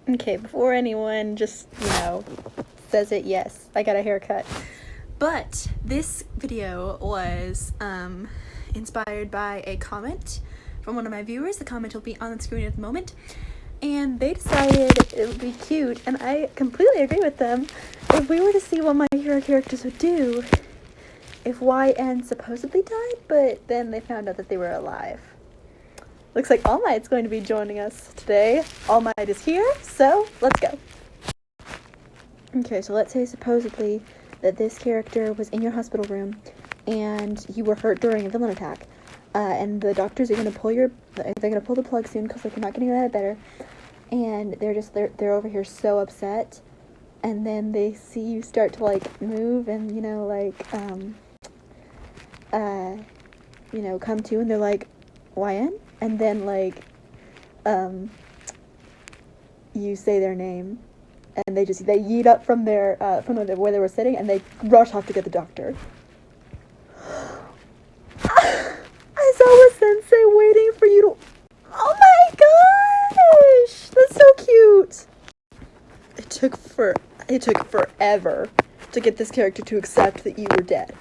Okay, before anyone just, says it, yes, I got a haircut. But this video was inspired by a comment from one of my viewers. The comment will be on the screen at the moment. And they decided it would be cute, and I completely agree with them, if we were to see what My Hero characters would do if YN supposedly died, but then they found out that they were alive. Looks like All Might's going to be joining us today. All Might is here, so let's go. Okay, so let's say supposedly that this character was in your hospital room and you were hurt during a villain attack. And the doctors are gonna pull the plug soon because you're not getting that better. And they're over here so upset. And then they see you start to move and come to, and they're like, YN? And then you say their name, and they yeet up from where they were sitting, and they rush off to get the doctor. I saw a sensei waiting for you to... Oh my gosh! That's so cute! It took forever to get this character to accept that you were dead.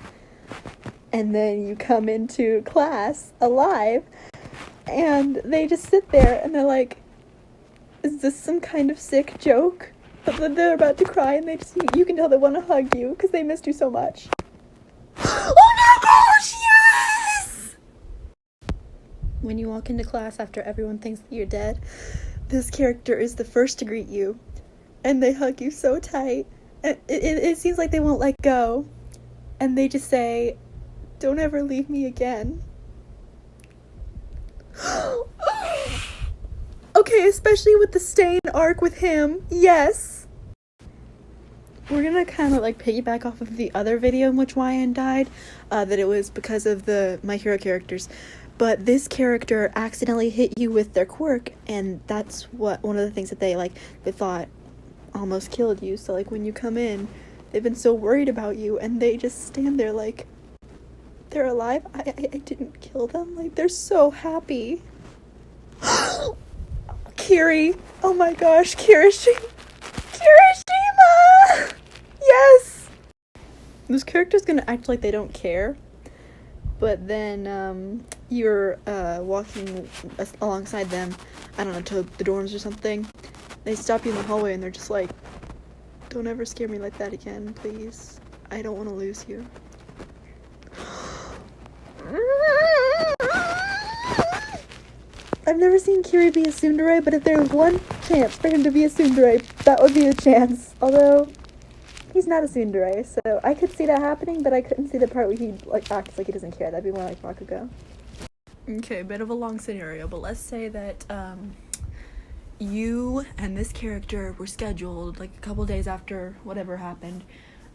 And then you come into class alive, and they just sit there, and they're like, is this some kind of sick joke? But then they're about to cry, and you can tell they want to hug you, because they missed you so much. Oh my gosh, yes! When you walk into class after everyone thinks that you're dead, this character is the first to greet you, and they hug you so tight, and it seems like they won't let go, and they just say, don't ever leave me again. Okay, especially with the Stain arc with him, yes! We're gonna kind of piggyback off of the other video in which YN died, that it was because of the My Hero characters, but this character accidentally hit you with their quirk, and that's one of the things that they thought almost killed you. So when you come in, they've been so worried about you, and they just stand there like, they're alive? I didn't kill them? They're so happy. Kiri! Oh my gosh, Kirishima! Yes! This character's gonna act like they don't care, but then you're walking alongside them, I don't know, to the dorms or something. They stop you in the hallway and they're just like, don't ever scare me like that again, please. I don't want to lose you. I've never seen Kiri be a tsundere, but if there was one chance for him to be a tsundere, that would be a chance. Although, he's not a tsundere, so I could see that happening, but I couldn't see the part where he acts like he doesn't care. That'd be more like Bakugo. Okay, bit of a long scenario, but let's say that you and this character were scheduled a couple days after whatever happened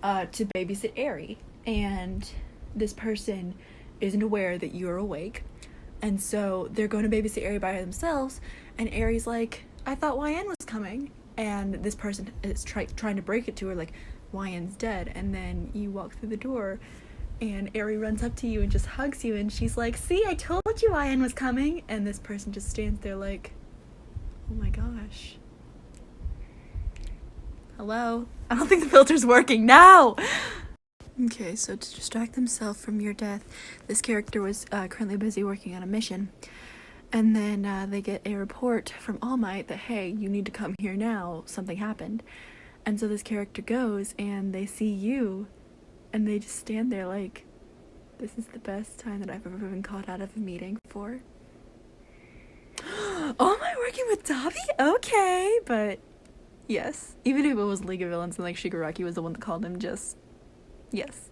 to babysit Eri, and this person isn't aware that you're awake. And so they're going to babysit Eri by themselves, and Eri's like, I thought YN was coming. And this person is trying to break it to her, YN's dead. And then you walk through the door, and Eri runs up to you and just hugs you, and she's like, see, I told you YN was coming. And this person just stands there like, oh my gosh. Hello? I don't think the filter's working now! Okay, so to distract themselves from your death, this character was currently busy working on a mission. And then they get a report from All Might that, hey, you need to come here now, something happened. And so this character goes, and they see you, and they just stand there like, this is the best time that I've ever been called out of a meeting for. All Might working with Dabi? Okay, but yes. Even if it was League of Villains and Shigaraki was the one that called him, just... yes.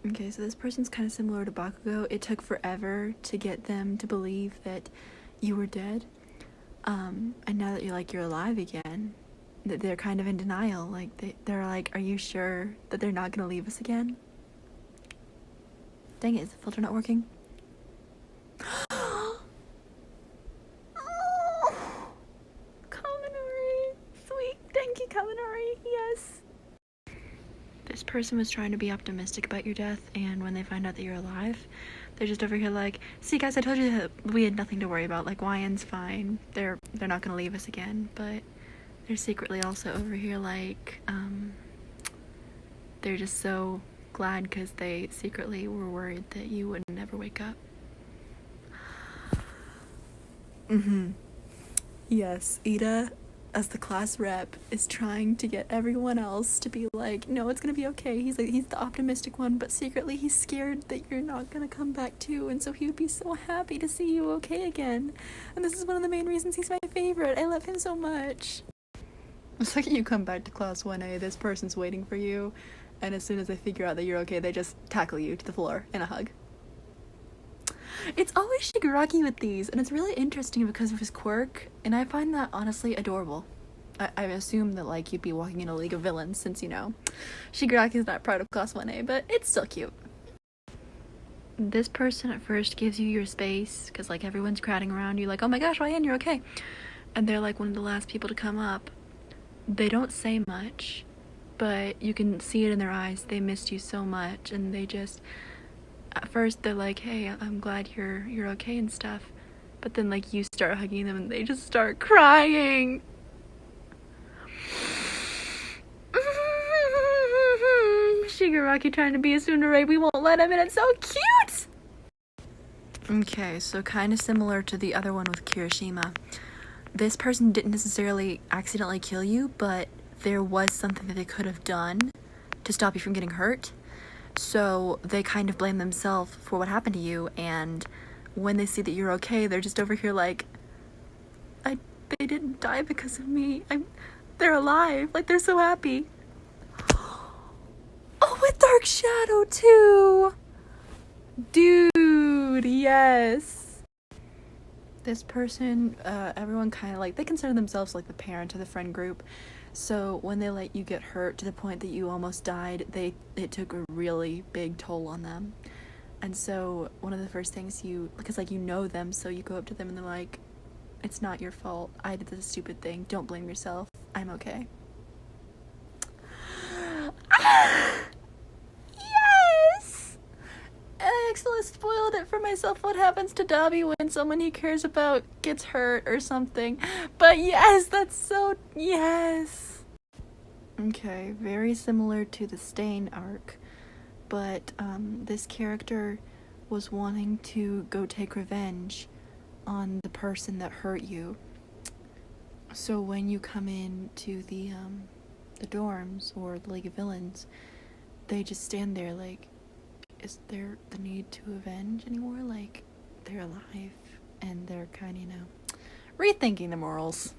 Okay, so this person's kind of similar to Bakugo. It took forever to get them to believe that you were dead. And now that you're alive again, that they're kind of in denial. They're like, are you sure that they're not gonna leave us again? Dang it, is the filter not working? Oh, Kaminari! Sweet, thank you, Kaminari, yes! This person was trying to be optimistic about your death, and when they find out that you're alive, they're just over here like, see guys, I told you that we had nothing to worry about, YN's fine, they're they're not gonna leave us again, but they're secretly also over here like, they're just so glad because they secretly were worried that you would never wake up. Yes, Ida, as the class rep, is trying to get everyone else to be like, no, it's gonna be okay. He's the optimistic one, but secretly he's scared that you're not gonna come back too, and so he would be so happy to see you okay again. And this is one of the main reasons he's my favorite. I love him so much. The second you come back to class 1A, this person's waiting for you, and as soon as they figure out that you're okay, they just tackle you to the floor in a hug. It's always Shigaraki with these, and it's really interesting because of his quirk, and I find that honestly adorable. I assume that, like, you'd be walking in a League of Villains since, you know, Shigaraki's not part of Class 1A, but it's still cute. This person at first gives you your space, because, like, everyone's crowding around you, like, oh my gosh, Ryan, you're okay. And they're, like, one of the last people to come up. They don't say much, but you can see it in their eyes. They missed you so much, and they just... At first, they're like, hey, I'm glad you're okay and stuff. But then, like, you start hugging them and they just start crying. Shigaraki trying to be a tsundere, we won't let him, and it's so cute! Okay, so kind of similar to the other one with Kirishima. This person didn't necessarily accidentally kill you, but there was something that they could have done to stop you from getting hurt. So they kind of blame themselves for what happened to you, and when they see that you're okay, they're just over here like, they didn't die because of me. They're alive. Like, they're so happy. Oh, with Dark Shadow too! Dude, yes. This person, everyone kind of like, they consider themselves like the parent of the friend group. So when they let you get hurt to the point that you almost died, it took a really big toll on them. And so one of the first things because like you know them, so you go up to them and they're like, it's not your fault. I did this stupid thing. Don't blame yourself. I'm okay. Yes! I actually spoiled it for myself what happens to Dabi when someone he cares about gets hurt or something. But yes, that's so... yes! Okay, very similar to the Stain arc, but this character was wanting to go take revenge on the person that hurt you. So when you come in to the dorms or the League of Villains, they just stand there like, is there the need to avenge anymore? Like, they're alive, and they're kind of, you know, rethinking the morals.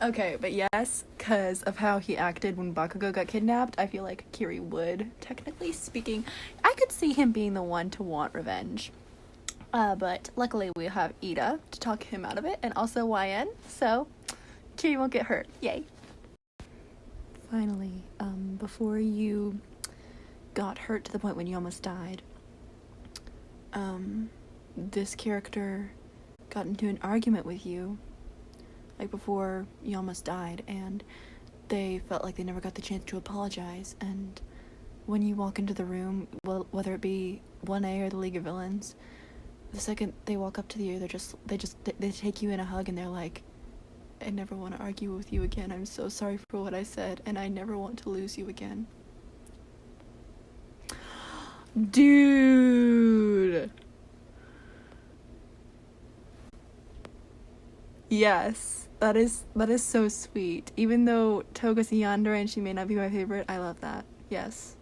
Okay, but yes, because of how he acted when Bakugo got kidnapped, I feel like Kiri would, technically speaking, I could see him being the one to want revenge. But luckily we have Ida to talk him out of it, and also YN, so Kiri won't get hurt. Yay. Finally, before you got hurt to the point when you almost died, this character got into an argument with you, like before you almost died, and they felt like they never got the chance to apologize. And when you walk into the room, well, whether it be 1A or the League of Villains, the second they walk up to you, they take you in a hug and they're like, I never want to argue with you again. I'm so sorry for what I said, and I never want to lose you again. Dude. Yes, that is so sweet. Even though Toga's a yandere and she may not be my favorite, I love that. Yes.